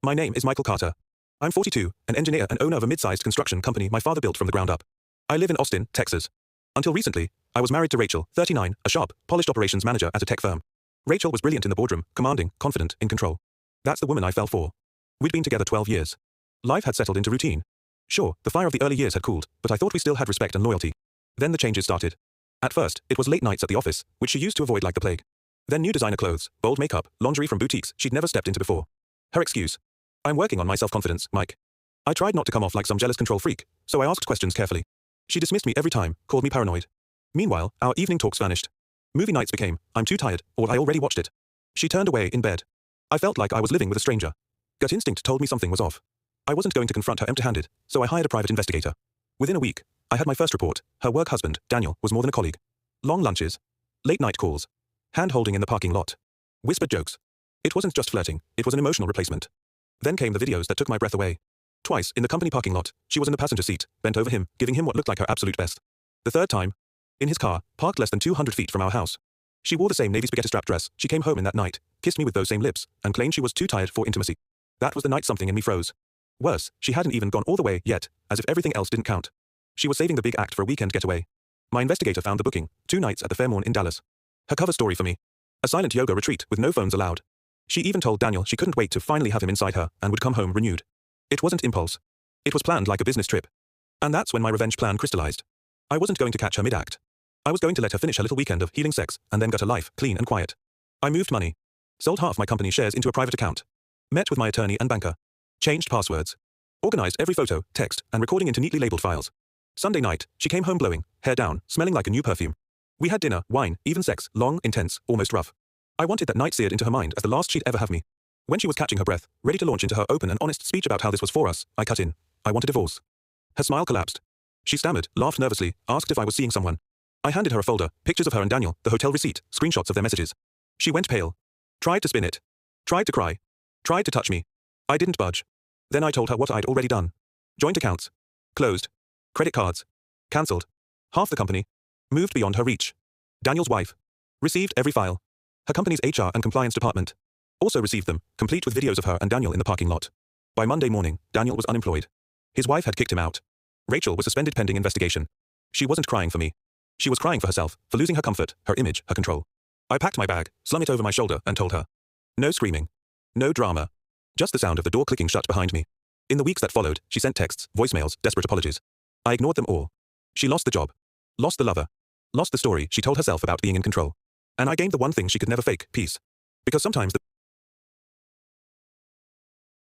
My name is Michael Carter. I'm 42, an engineer and owner of a mid-sized construction company my father built from the ground up. I live in Austin, Texas. Until recently, I was married to Rachel, 39, a sharp, polished operations manager at a tech firm. Rachel was brilliant in the boardroom, commanding, confident, in control. That's the woman I fell for. We'd been together 12 years. Life had settled into routine. Sure, the fire of the early years had cooled, but I thought we still had respect and loyalty. Then the changes started. At first, it was late nights at the office, which she used to avoid like the plague. Then new designer clothes, bold makeup, lingerie from boutiques she'd never stepped into before. Her excuse: I'm working on my self-confidence, Mike. I tried not to come off like some jealous control freak, so I asked questions carefully. She dismissed me every time, called me paranoid. Meanwhile, our evening talks vanished. Movie nights became, I'm too tired, or I already watched it. She turned away in bed. I felt like I was living with a stranger. Gut instinct told me something was off. I wasn't going to confront her empty-handed, so I hired a private investigator. Within a week, I had my first report. Her work husband, Daniel, was more than a colleague. Long lunches. Late-night calls. Hand-holding in the parking lot. Whispered jokes. It wasn't just flirting, it was an emotional replacement. Then came the videos that took my breath away. Twice, in the company parking lot, she was in the passenger seat, bent over him, giving him what looked like her absolute best. The third time, in his car, parked less than 200 feet from our house. She wore the same navy spaghetti strap dress. She came home in that night, kissed me with those same lips, and claimed she was too tired for intimacy. That was the night something in me froze. Worse, she hadn't even gone all the way yet, as if everything else didn't count. She was saving the big act for a weekend getaway. My investigator found the booking, 2 nights at the Fairmont in Dallas. Her cover story for me. A silent yoga retreat with no phones allowed. She even told Daniel she couldn't wait to finally have him inside her and would come home renewed. It wasn't impulse. It was planned like a business trip. And that's when my revenge plan crystallized. I wasn't going to catch her mid-act. I was going to let her finish her little weekend of healing sex and then gut her life, clean and quiet. I moved money. Sold half my company shares into a private account. Met with my attorney and banker. Changed passwords. Organized every photo, text, and recording into neatly labeled files. Sunday night, she came home glowing, hair down, smelling like a new perfume. We had dinner, wine, even sex, long, intense, almost rough. I wanted that night seared into her mind as the last she'd ever have me. When she was catching her breath, ready to launch into her open and honest speech about how this was for us, I cut in. I want a divorce. Her smile collapsed. She stammered, laughed nervously, asked if I was seeing someone. I handed her a folder, pictures of her and Daniel, the hotel receipt, screenshots of their messages. She went pale. Tried to spin it. Tried to cry. Tried to touch me. I didn't budge. Then I told her what I'd already done. Joint accounts. Closed. Credit cards. Cancelled. Half the company. Moved beyond her reach. Daniel's wife. Received every file. Her company's HR and compliance department. Also received them, complete with videos of her and Daniel in the parking lot. By Monday morning, Daniel was unemployed. His wife had kicked him out. Rachel was suspended pending investigation. She wasn't crying for me. She was crying for herself, for losing her comfort, her image, her control. I packed my bag, slung it over my shoulder, and told her. No screaming. No drama. Just the sound of the door clicking shut behind me. In the weeks that followed, she sent texts, voicemails, desperate apologies. I ignored them all. She lost the job. Lost the lover. Lost the story she told herself about being in control. And I gained the one thing she could never fake, peace. Because sometimes the